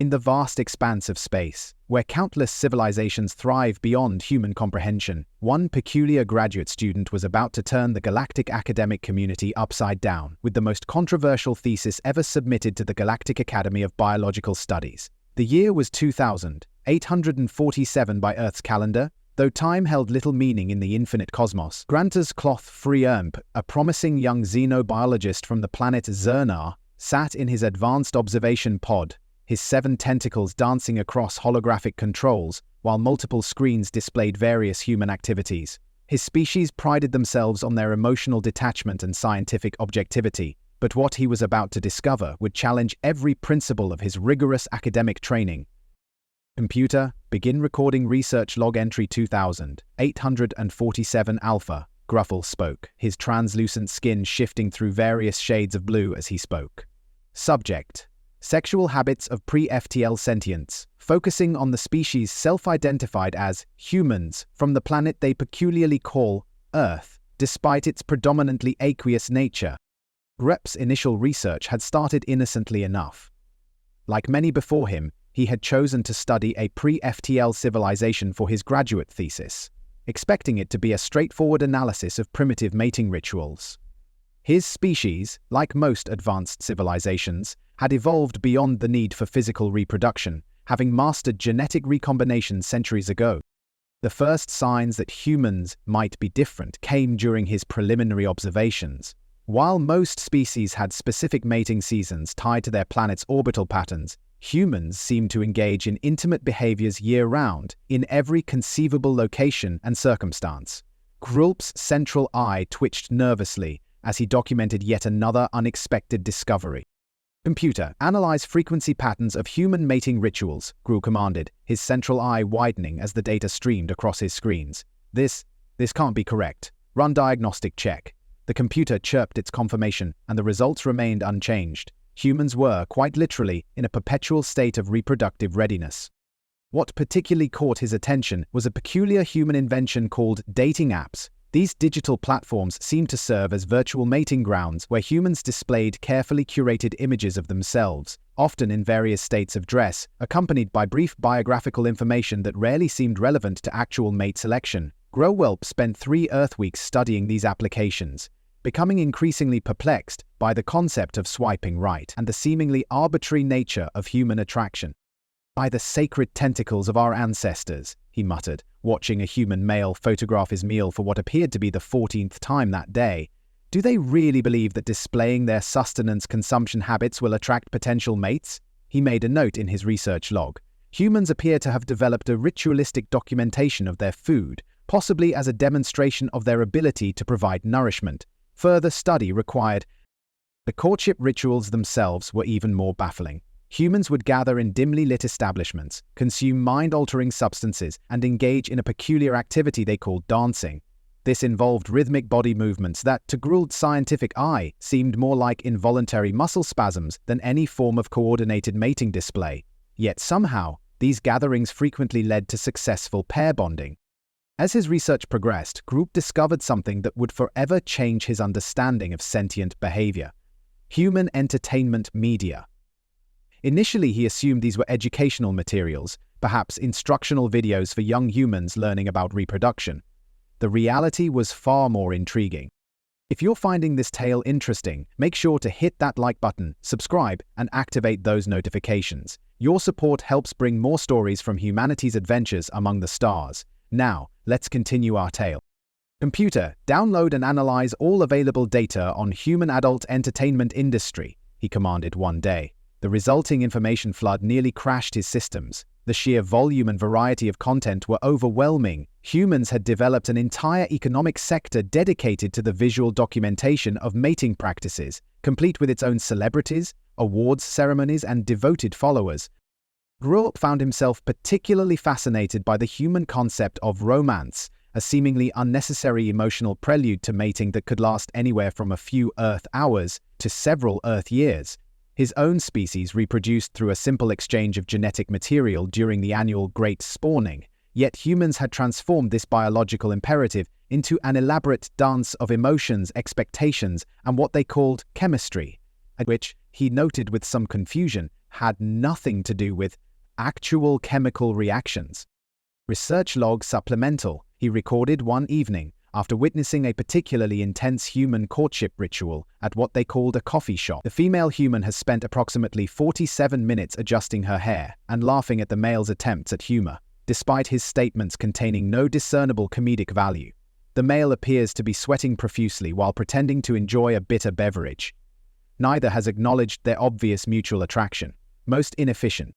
In the vast expanse of space, where countless civilizations thrive beyond human comprehension, one peculiar graduate student was about to turn the galactic academic community upside down with the most controversial thesis ever submitted to the Galactic Academy of Biological Studies. The year was 2847 by Earth's calendar. Though time held little meaning in the infinite cosmos, Grwllp-Trzngloth Frugmp, a promising young xenobiologist from the planet Zernar, sat in his advanced observation pod, his 7 tentacles dancing across holographic controls, while multiple screens displayed various human activities. His species prided themselves on their emotional detachment and scientific objectivity, but what he was about to discover would challenge every principle of his rigorous academic training. Computer, begin recording research log entry 2847 alpha, Grwllp spoke, his translucent skin shifting through various shades of blue as he spoke. Subject: sexual habits of pre-FTL sentients, focusing on the species self-identified as humans from the planet they peculiarly call Earth, despite its predominantly aqueous nature. Grwllp's initial research had started innocently enough. Like many before him, he had chosen to study a pre-FTL civilization for his graduate thesis, expecting it to be a straightforward analysis of primitive mating rituals. His species, like most advanced civilizations, had evolved beyond the need for physical reproduction, having mastered genetic recombination centuries ago. The first signs that humans might be different came during his preliminary observations. While most species had specific mating seasons tied to their planet's orbital patterns, humans seemed to engage in intimate behaviors year-round, in every conceivable location and circumstance. Grwllp's central eye twitched nervously as he documented yet another unexpected discovery. Computer, analyze frequency patterns of human mating rituals, Grwllp commanded, his central eye widening as the data streamed across his screens. This can't be correct. Run diagnostic check. The computer chirped its confirmation, and the results remained unchanged. Humans were, quite literally, in a perpetual state of reproductive readiness. What particularly caught his attention was a peculiar human invention called dating apps. These digital platforms seemed to serve as virtual mating grounds where humans displayed carefully curated images of themselves, often in various states of dress, accompanied by brief biographical information that rarely seemed relevant to actual mate selection. Grwllp spent 3 Earth weeks studying these applications, becoming increasingly perplexed by the concept of swiping right and the seemingly arbitrary nature of human attraction. "By the sacred tentacles of our ancestors," he muttered, watching a human male photograph his meal for what appeared to be the 14th time that day. "Do they really believe that displaying their sustenance consumption habits will attract potential mates?" He made a note in his research log. Humans appear to have developed a ritualistic documentation of their food, possibly as a demonstration of their ability to provide nourishment. Further study required. The courtship rituals themselves were even more baffling. Humans would gather in dimly lit establishments, consume mind-altering substances, and engage in a peculiar activity they called dancing. This involved rhythmic body movements that, to Grwllp's scientific eye, seemed more like involuntary muscle spasms than any form of coordinated mating display. Yet somehow, these gatherings frequently led to successful pair bonding. As his research progressed, Grwllp discovered something that would forever change his understanding of sentient behavior: human entertainment media. Initially, he assumed these were educational materials, perhaps instructional videos for young humans learning about reproduction. The reality was far more intriguing. If you're finding this tale interesting, make sure to hit that like button, subscribe, and activate those notifications. Your support helps bring more stories from humanity's adventures among the stars. Now, let's continue our tale. Computer, download and analyze all available data on human adult entertainment industry, he commanded one day. The resulting information flood nearly crashed his systems. The sheer volume and variety of content were overwhelming. Humans had developed an entire economic sector dedicated to the visual documentation of mating practices, complete with its own celebrities, awards ceremonies, and devoted followers. Grwllp found himself particularly fascinated by the human concept of romance, a seemingly unnecessary emotional prelude to mating that could last anywhere from a few Earth hours to several Earth years. His own species reproduced through a simple exchange of genetic material during the annual Great Spawning, yet humans had transformed this biological imperative into an elaborate dance of emotions, expectations, and what they called chemistry, at which, he noted with some confusion, had nothing to do with actual chemical reactions. Research log supplemental. He recorded one evening, after witnessing a particularly intense human courtship ritual at what they called a coffee shop. The female human has spent approximately 47 minutes adjusting her hair and laughing at the male's attempts at humor, despite his statements containing no discernible comedic value. The male appears to be sweating profusely while pretending to enjoy a bitter beverage. Neither has acknowledged their obvious mutual attraction. Most inefficient.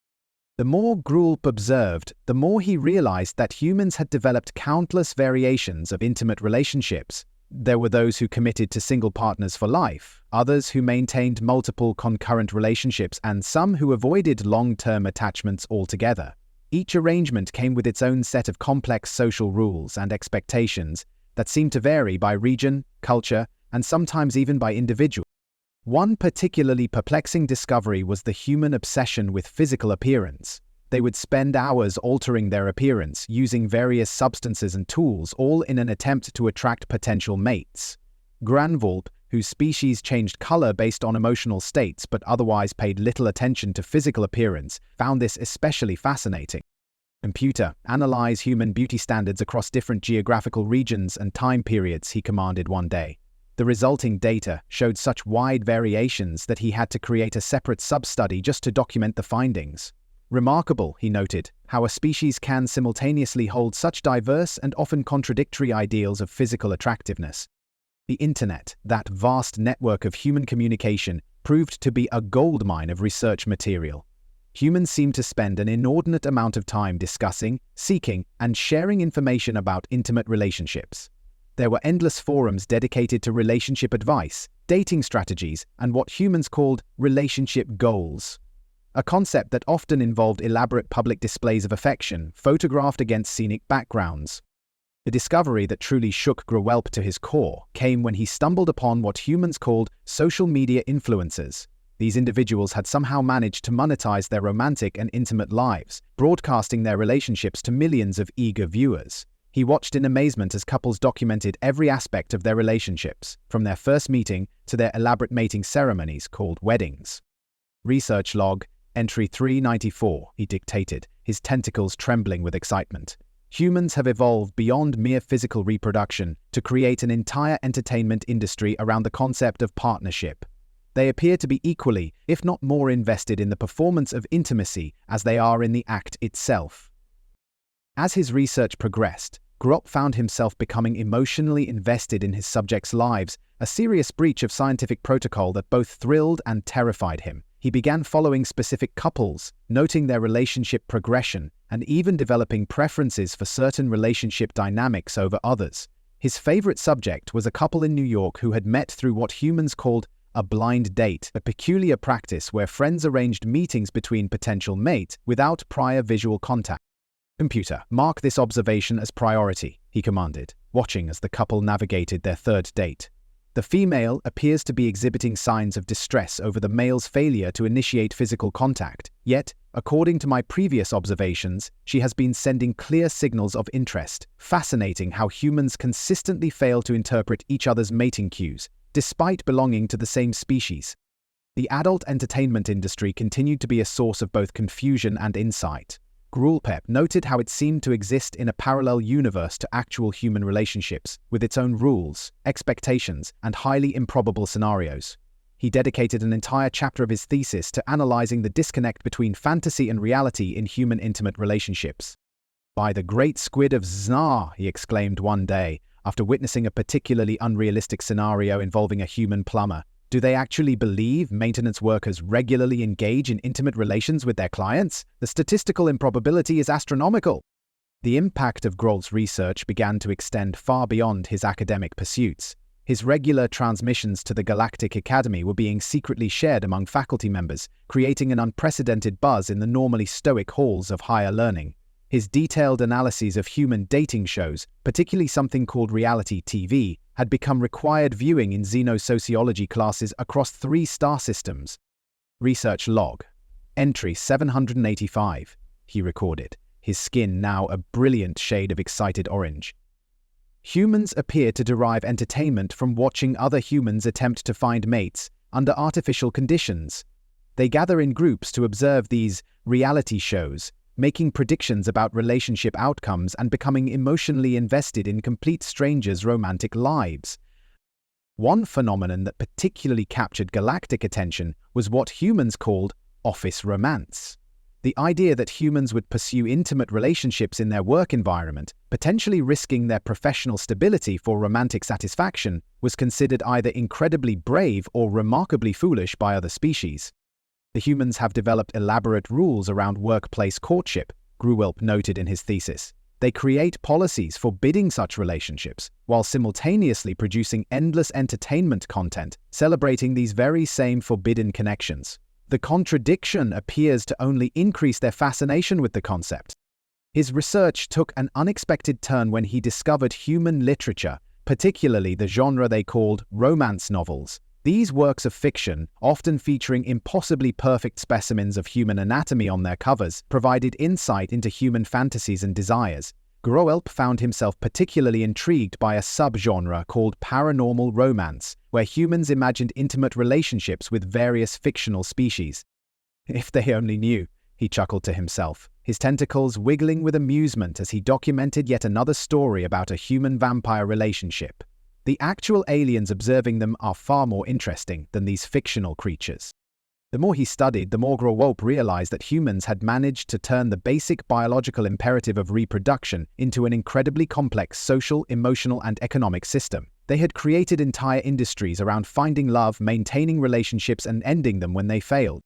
The more Grwllp observed, the more he realized that humans had developed countless variations of intimate relationships. There were those who committed to single partners for life, others who maintained multiple concurrent relationships, and some who avoided long-term attachments altogether. Each arrangement came with its own set of complex social rules and expectations that seemed to vary by region, culture, and sometimes even by individual. One particularly perplexing discovery was the human obsession with physical appearance. They would spend hours altering their appearance, using various substances and tools, all in an attempt to attract potential mates. Grwllp, whose species changed color based on emotional states but otherwise paid little attention to physical appearance, found this especially fascinating. Computer, analyze human beauty standards across different geographical regions and time periods, he commanded one day. The resulting data showed such wide variations that he had to create a separate sub-study just to document the findings. Remarkable, he noted, how a species can simultaneously hold such diverse and often contradictory ideals of physical attractiveness. The Internet, that vast network of human communication, proved to be a goldmine of research material. Humans seem to spend an inordinate amount of time discussing, seeking, and sharing information about intimate relationships. There were endless forums dedicated to relationship advice, dating strategies, and what humans called relationship goals. A concept that often involved elaborate public displays of affection, photographed against scenic backgrounds. The discovery that truly shook Grwllp to his core came when he stumbled upon what humans called social media influencers. These individuals had somehow managed to monetize their romantic and intimate lives, broadcasting their relationships to millions of eager viewers. He watched in amazement as couples documented every aspect of their relationships, from their first meeting to their elaborate mating ceremonies called weddings. Research log, entry 394, he dictated, his tentacles trembling with excitement. Humans have evolved beyond mere physical reproduction to create an entire entertainment industry around the concept of partnership. They appear to be equally, if not more, invested in the performance of intimacy as they are in the act itself. As his research progressed, Grwllp found himself becoming emotionally invested in his subjects' lives, a serious breach of scientific protocol that both thrilled and terrified him. He began following specific couples, noting their relationship progression, and even developing preferences for certain relationship dynamics over others. His favorite subject was a couple in New York who had met through what humans called a blind date, a peculiar practice where friends arranged meetings between potential mates without prior visual contact. Computer, mark this observation as priority, he commanded, watching as the couple navigated their third date. The female appears to be exhibiting signs of distress over the male's failure to initiate physical contact, yet, according to my previous observations, she has been sending clear signals of interest. Fascinating how humans consistently fail to interpret each other's mating cues, despite belonging to the same species. The adult entertainment industry continued to be a source of both confusion and insight. Grwllp noted how it seemed to exist in a parallel universe to actual human relationships, with its own rules, expectations, and highly improbable scenarios. He dedicated an entire chapter of his thesis to analyzing the disconnect between fantasy and reality in human intimate relationships. "By the great squid of Xna," he exclaimed one day, after witnessing a particularly unrealistic scenario involving a human plumber. "Do they actually believe maintenance workers regularly engage in intimate relations with their clients? The statistical improbability is astronomical." The impact of Grwllp's research began to extend far beyond his academic pursuits. His regular transmissions to the Galactic Academy were being secretly shared among faculty members, creating an unprecedented buzz in the normally stoic halls of higher learning. His detailed analyses of human dating shows, particularly something called reality TV, had become required viewing in xenosociology classes across 3 star systems. Research log. Entry 785. He recorded, his skin now a brilliant shade of excited orange. Humans appear to derive entertainment from watching other humans attempt to find mates under artificial conditions. They gather in groups to observe these reality shows, making predictions about relationship outcomes and becoming emotionally invested in complete strangers' romantic lives. One phenomenon that particularly captured galactic attention was what humans called office romance. The idea that humans would pursue intimate relationships in their work environment, potentially risking their professional stability for romantic satisfaction, was considered either incredibly brave or remarkably foolish by other species. The humans have developed elaborate rules around workplace courtship, Grwllp noted in his thesis. They create policies forbidding such relationships, while simultaneously producing endless entertainment content celebrating these very same forbidden connections. The contradiction appears to only increase their fascination with the concept. His research took an unexpected turn when he discovered human literature, particularly the genre they called romance novels. These works of fiction, often featuring impossibly perfect specimens of human anatomy on their covers, provided insight into human fantasies and desires. Grwllp found himself particularly intrigued by a subgenre called paranormal romance, where humans imagined intimate relationships with various fictional species. If they only knew, he chuckled to himself, his tentacles wiggling with amusement as he documented yet another story about a human-vampire relationship. The actual aliens observing them are far more interesting than these fictional creatures. The more he studied, the more Grwllp realized that humans had managed to turn the basic biological imperative of reproduction into an incredibly complex social, emotional, and economic system. They had created entire industries around finding love, maintaining relationships, and ending them when they failed.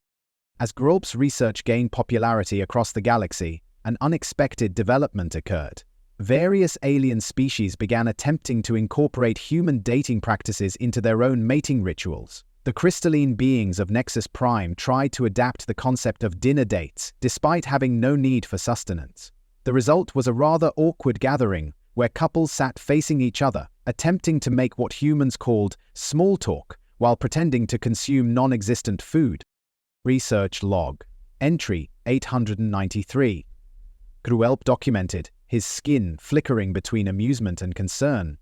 As Grwllp's research gained popularity across the galaxy, an unexpected development occurred. Various alien species began attempting to incorporate human dating practices into their own mating rituals. The crystalline beings of Nexus Prime tried to adapt the concept of dinner dates, despite having no need for sustenance. The result was a rather awkward gathering, where couples sat facing each other, attempting to make what humans called small talk, while pretending to consume non-existent food. Research log. Entry 893. Grwllp documented, his skin flickering between amusement and concern.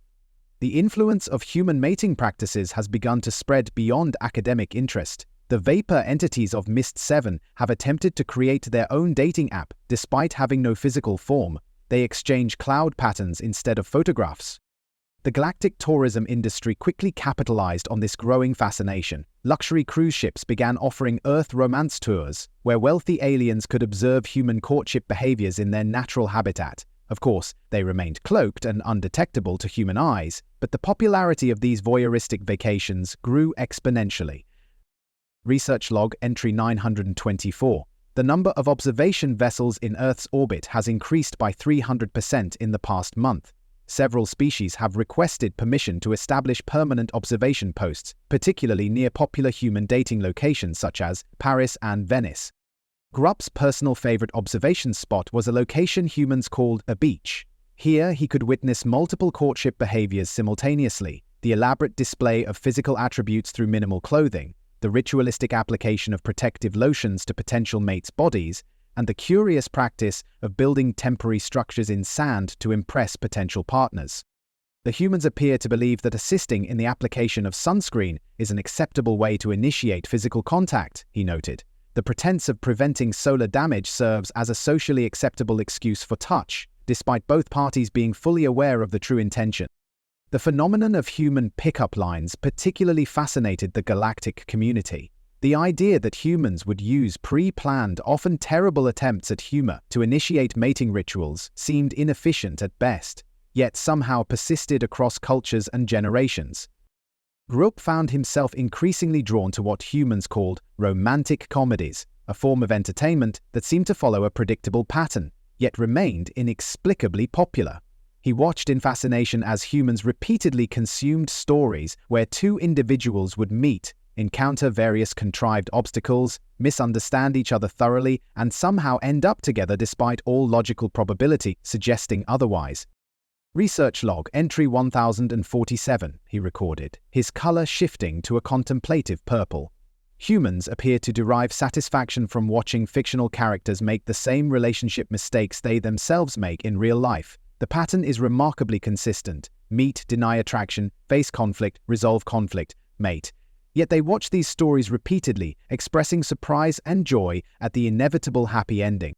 The influence of human mating practices has begun to spread beyond academic interest. The vapor entities of Mist 7 have attempted to create their own dating app despite having no physical form. They exchange cloud patterns instead of photographs. The galactic tourism industry quickly capitalized on this growing fascination. Luxury cruise ships began offering Earth romance tours, where wealthy aliens could observe human courtship behaviors in their natural habitat. Of course, they remained cloaked and undetectable to human eyes, but the popularity of these voyeuristic vacations grew exponentially. Research log entry 924. The number of observation vessels in Earth's orbit has increased by 300% in the past month. Several species have requested permission to establish permanent observation posts, particularly near popular human dating locations such as Paris and Venice. Grwllp's personal favorite observation spot was a location humans called a beach. Here he could witness multiple courtship behaviors simultaneously, the elaborate display of physical attributes through minimal clothing, the ritualistic application of protective lotions to potential mates' bodies, and the curious practice of building temporary structures in sand to impress potential partners. The humans appear to believe that assisting in the application of sunscreen is an acceptable way to initiate physical contact, he noted. The pretense of preventing solar damage serves as a socially acceptable excuse for touch, despite both parties being fully aware of the true intention. The phenomenon of human pickup lines particularly fascinated the galactic community. The idea that humans would use pre-planned, often terrible attempts at humor to initiate mating rituals seemed inefficient at best, yet somehow persisted across cultures and generations. Grwllp found himself increasingly drawn to what humans called romantic comedies, a form of entertainment that seemed to follow a predictable pattern, yet remained inexplicably popular. He watched in fascination as humans repeatedly consumed stories where two individuals would meet, encounter various contrived obstacles, misunderstand each other thoroughly, and somehow end up together despite all logical probability suggesting otherwise. Research log entry 1047, he recorded, his color shifting to a contemplative purple. Humans appear to derive satisfaction from watching fictional characters make the same relationship mistakes they themselves make in real life. The pattern is remarkably consistent. Meet, deny attraction, face conflict, resolve conflict, mate. Yet they watch these stories repeatedly, expressing surprise and joy at the inevitable happy ending.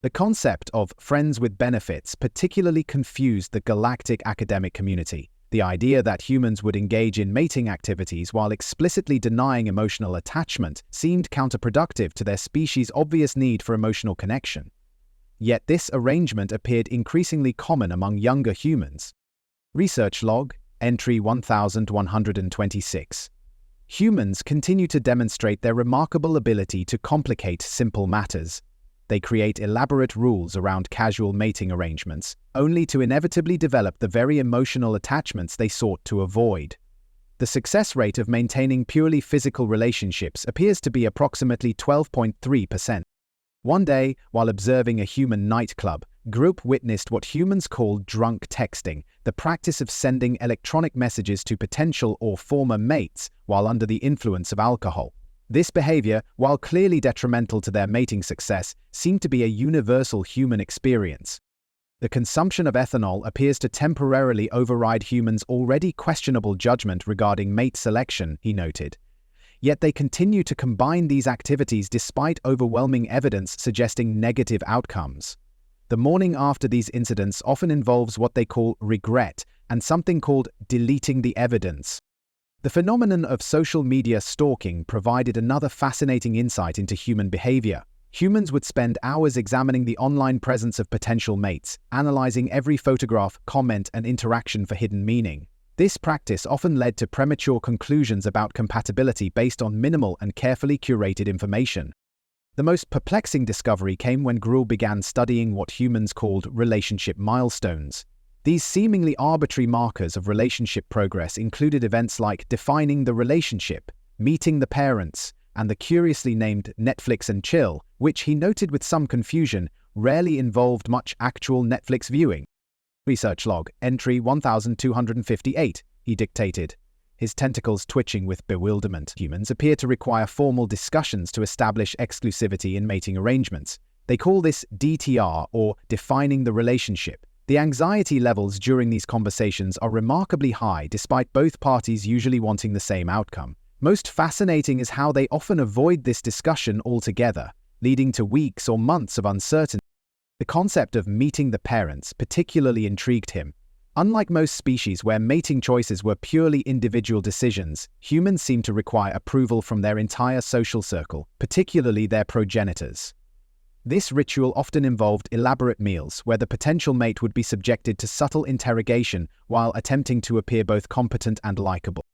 The concept of friends with benefits particularly confused the galactic academic community. The idea that humans would engage in mating activities while explicitly denying emotional attachment seemed counterproductive to their species' obvious need for emotional connection. Yet this arrangement appeared increasingly common among younger humans. Research log, entry 1126. Humans continue to demonstrate their remarkable ability to complicate simple matters. They create elaborate rules around casual mating arrangements, only to inevitably develop the very emotional attachments they sought to avoid. The success rate of maintaining purely physical relationships appears to be approximately 12.3%. One day, while observing a human nightclub, Grwllp witnessed what humans call drunk texting, the practice of sending electronic messages to potential or former mates while under the influence of alcohol. This behavior, while clearly detrimental to their mating success, seemed to be a universal human experience. The consumption of ethanol appears to temporarily override humans' already questionable judgment regarding mate selection, he noted. Yet they continue to combine these activities despite overwhelming evidence suggesting negative outcomes. The morning after these incidents often involves what they call regret and something called deleting the evidence. The phenomenon of social media stalking provided another fascinating insight into human behavior. Humans would spend hours examining the online presence of potential mates, analyzing every photograph, comment, and interaction for hidden meaning. This practice often led to premature conclusions about compatibility based on minimal and carefully curated information. The most perplexing discovery came when Grwllp began studying what humans called relationship milestones. These seemingly arbitrary markers of relationship progress included events like defining the relationship, meeting the parents, and the curiously named Netflix and chill, which he noted with some confusion rarely involved much actual Netflix viewing. Research log, entry 1258, he dictated, his tentacles twitching with bewilderment. Humans appear to require formal discussions to establish exclusivity in mating arrangements. They call this DTR, or defining the relationship. The anxiety levels during these conversations are remarkably high despite both parties usually wanting the same outcome. Most fascinating is how they often avoid this discussion altogether, leading to weeks or months of uncertainty. The concept of meeting the parents particularly intrigued him. Unlike most species where mating choices were purely individual decisions, humans seem to require approval from their entire social circle, particularly their progenitors. This ritual often involved elaborate meals where the potential mate would be subjected to subtle interrogation while attempting to appear both competent and likable.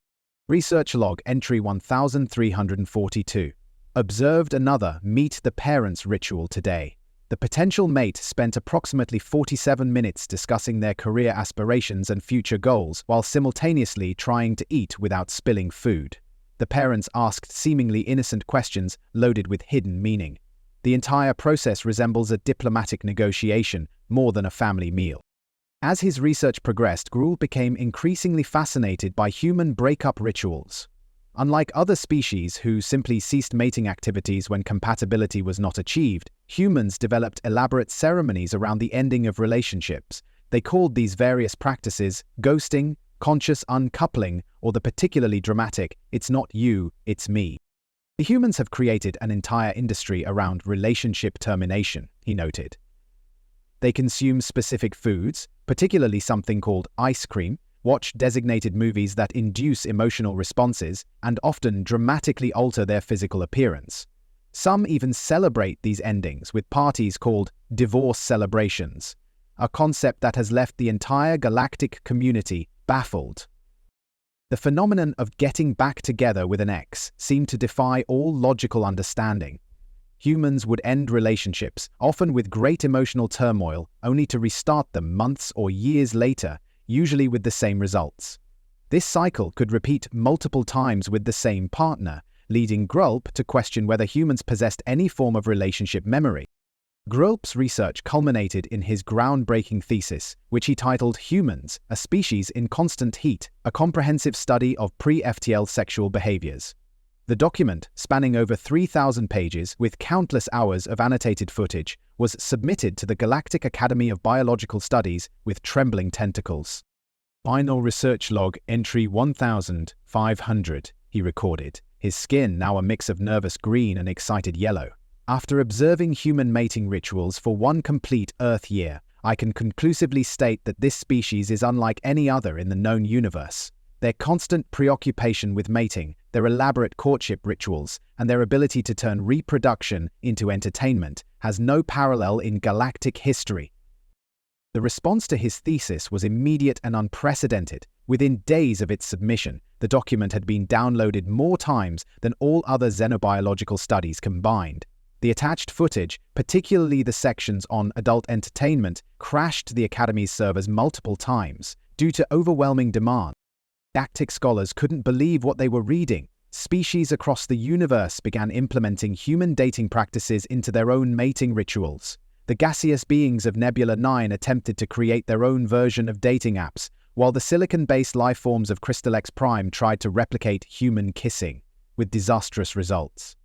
Research log, entry 1342. Observed another meet the parents ritual today. The potential mate spent approximately 47 minutes discussing their career aspirations and future goals while simultaneously trying to eat without spilling food. The parents asked seemingly innocent questions loaded with hidden meaning. The entire process resembles a diplomatic negotiation more than a family meal. As his research progressed, Grwllp became increasingly fascinated by human breakup rituals. Unlike other species who simply ceased mating activities when compatibility was not achieved, humans developed elaborate ceremonies around the ending of relationships. They called these various practices ghosting, conscious uncoupling, or the particularly dramatic, "it's not you, it's me." The humans have created an entire industry around relationship termination, he noted. They consume specific foods, particularly something called ice cream, watch designated movies that induce emotional responses, and often dramatically alter their physical appearance. Some even celebrate these endings with parties called divorce celebrations, a concept that has left the entire galactic community baffled. The phenomenon of getting back together with an ex seemed to defy all logical understanding. Humans would end relationships, often with great emotional turmoil, only to restart them months or years later, usually with the same results. This cycle could repeat multiple times with the same partner, leading Grwllp to question whether humans possessed any form of relationship memory. Grwllp's research culminated in his groundbreaking thesis, which he titled Humans, a Species in Constant Heat, a comprehensive study of pre-FTL sexual behaviors. The document, spanning over 3,000 pages with countless hours of annotated footage, was submitted to the Galactic Academy of Biological Studies with trembling tentacles. Final research log, entry 1500. he recorded, his skin now a mix of nervous green and excited yellow. After observing human mating rituals for one complete Earth year, I can conclusively state that this species is unlike any other in the known universe. Their constant preoccupation with mating, their elaborate courtship rituals, and their ability to turn reproduction into entertainment has no parallel in galactic history. The response to his thesis was immediate and unprecedented. Within days of its submission, the document had been downloaded more times than all other xenobiological studies combined. The attached footage, particularly the sections on adult entertainment, crashed the Academy's servers multiple times due to overwhelming demand. Galactic scholars couldn't believe what they were reading. Species across the universe began implementing human dating practices into their own mating rituals. The gaseous beings of Nebula 9 attempted to create their own version of dating apps, while the silicon-based lifeforms of Crystal X Prime tried to replicate human kissing, with disastrous results.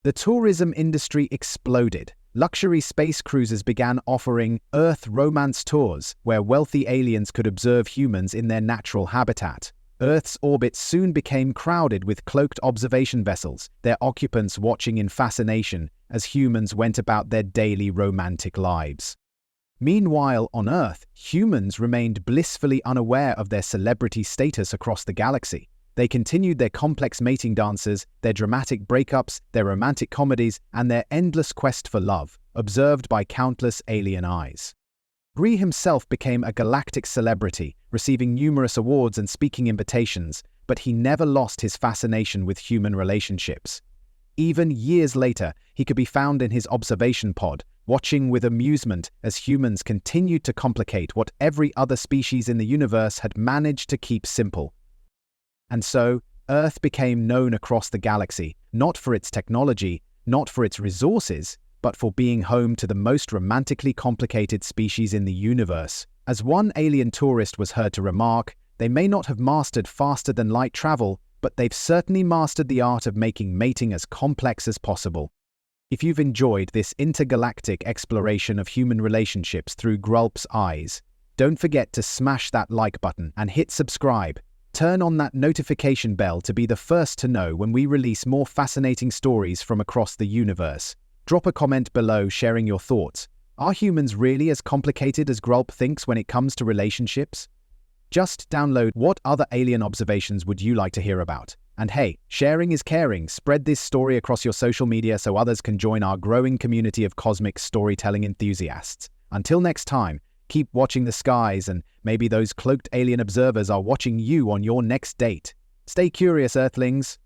The tourism industry exploded. Luxury space cruises began offering Earth romance tours, where wealthy aliens could observe humans in their natural habitat. Earth's orbit soon became crowded with cloaked observation vessels, their occupants watching in fascination as humans went about their daily romantic lives. Meanwhile, on Earth, humans remained blissfully unaware of their celebrity status across the galaxy. They continued their complex mating dances, their dramatic breakups, their romantic comedies, and their endless quest for love, observed by countless alien eyes. Grwllp himself became a galactic celebrity, receiving numerous awards and speaking invitations, but he never lost his fascination with human relationships. Even years later, he could be found in his observation pod, watching with amusement as humans continued to complicate what every other species in the universe had managed to keep simple. And so, Earth became known across the galaxy, not for its technology, not for its resources, but for being home to the most romantically complicated species in the universe. As one alien tourist was heard to remark, they may not have mastered faster-than-light travel, but they've certainly mastered the art of making mating as complex as possible. If you've enjoyed this intergalactic exploration of human relationships through Grwllp's eyes, don't forget to smash that like button and hit subscribe. Turn on that notification bell to be the first to know when we release more fascinating stories from across the universe. Drop a comment below sharing your thoughts. Are humans really as complicated as Grwllp thinks when it comes to relationships? Just download what other alien observations would you like to hear about. And hey, sharing is caring. Spread this story across your social media so others can join our growing community of cosmic storytelling enthusiasts. Until next time, keep watching the skies, and maybe those cloaked alien observers are watching you on your next date. Stay curious, Earthlings.